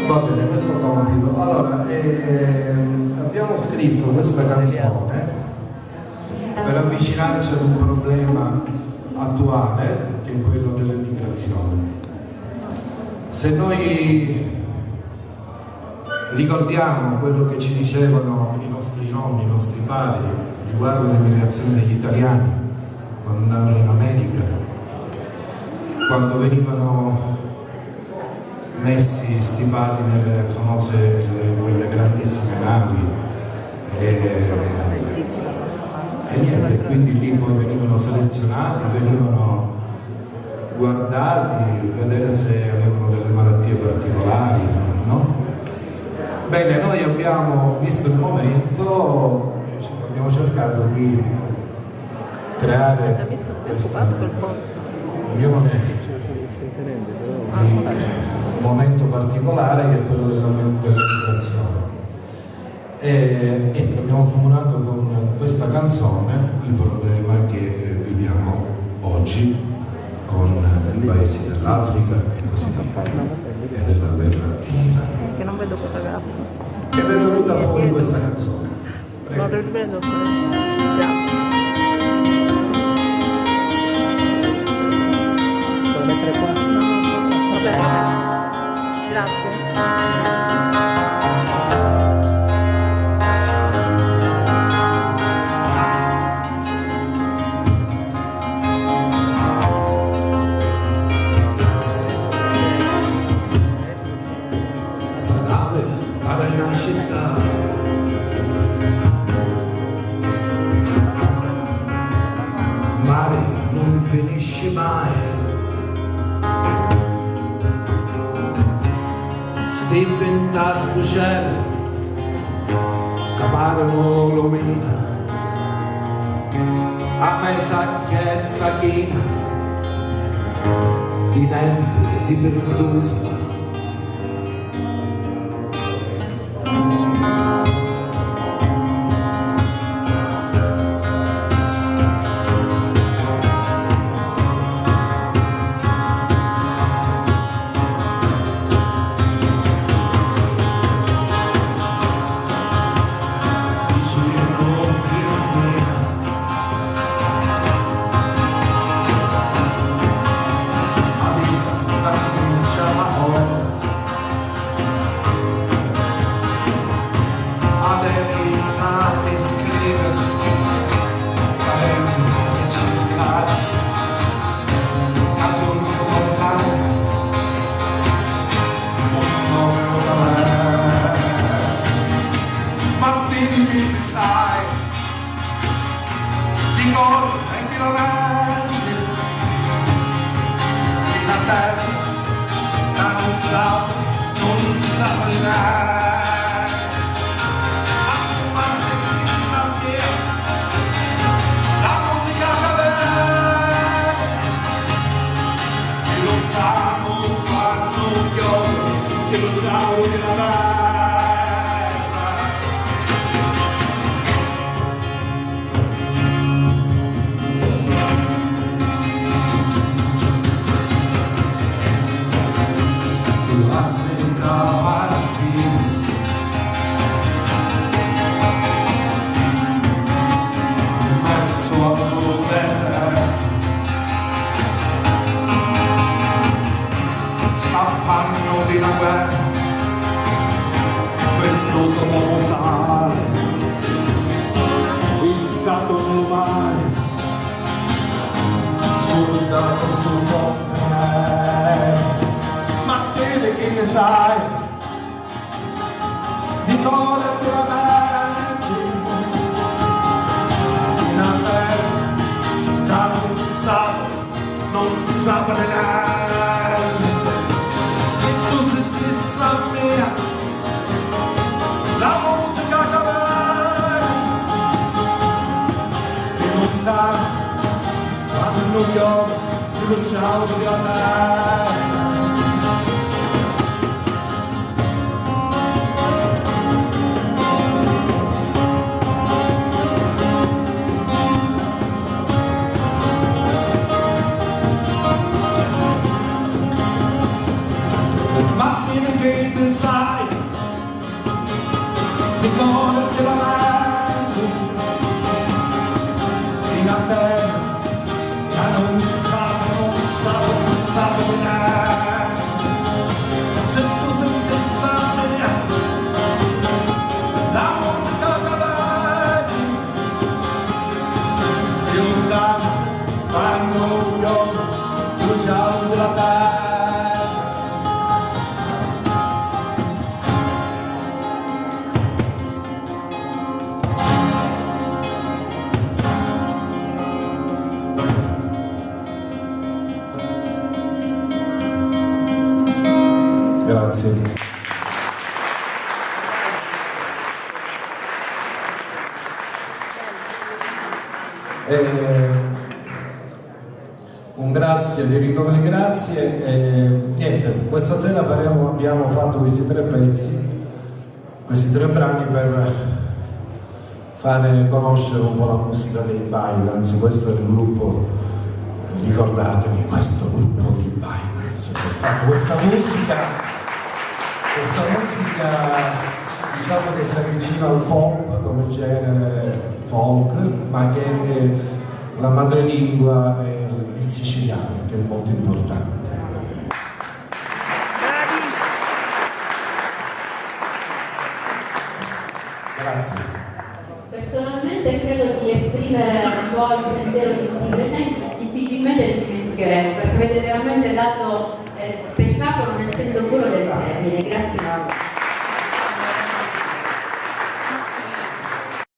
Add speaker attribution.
Speaker 1: Va bene, questo compito. Allora, abbiamo scritto questa canzone per avvicinarci ad un problema attuale, che è quello dell'immigrazione. Se noi ricordiamo quello che ci dicevano i nostri nonni, i nostri padri riguardo l'immigrazione degli italiani quando andavano in America, quando venivano messi, stipati nelle famose, quelle grandissime navi e niente, quindi lì poi venivano selezionati, venivano guardati, vedere se avevano delle malattie particolari, no? Bene, noi abbiamo visto il momento, abbiamo cercato di creare questa unione di un momento particolare che è quello dell'immigrazione. E abbiamo formulato con questa canzone il problema che viviamo oggi con i paesi dell'Africa e così via, e della guerra in Iran.
Speaker 2: Che non vedo quel ragazzo.
Speaker 1: Ed è venuta fuori questa canzone. Prego.
Speaker 2: Non lo rivedo. Grazie.
Speaker 3: Puoi mettere qua?
Speaker 2: Va bene. Grazie.
Speaker 1: Alla una città, mare non finisce mai, stipenta sto cielo, caparano lumina, a me sacchetta china, di nente, di perdusa. Scappando di una guerra, venduto come sale, intanto nel mare, scordato sul ponte. Ma te che ne sai di cosa tu la metti in una terra che non sa niente. La musica che ti lontano quando io ti luciavo di andare. della terra. Grazie. Un grazie, vi rinnovo le grazie e niente, questa sera abbiamo fatto questi 3 pezzi, questi 3 brani per fare conoscere un po' la musica dei Binance. Questo è il gruppo, ricordatevi, questo gruppo di Binance che fanno questa musica diciamo che si avvicina al pop come genere folk, ma che la madrelingua è il siciliano, che è molto importante. Grazie.
Speaker 3: Personalmente credo di esprimere un po' il pensiero di tutti i presenti, difficilmente li dimenticheremo, perché avete veramente dato spettacolo nel senso puro del termine. Grazie.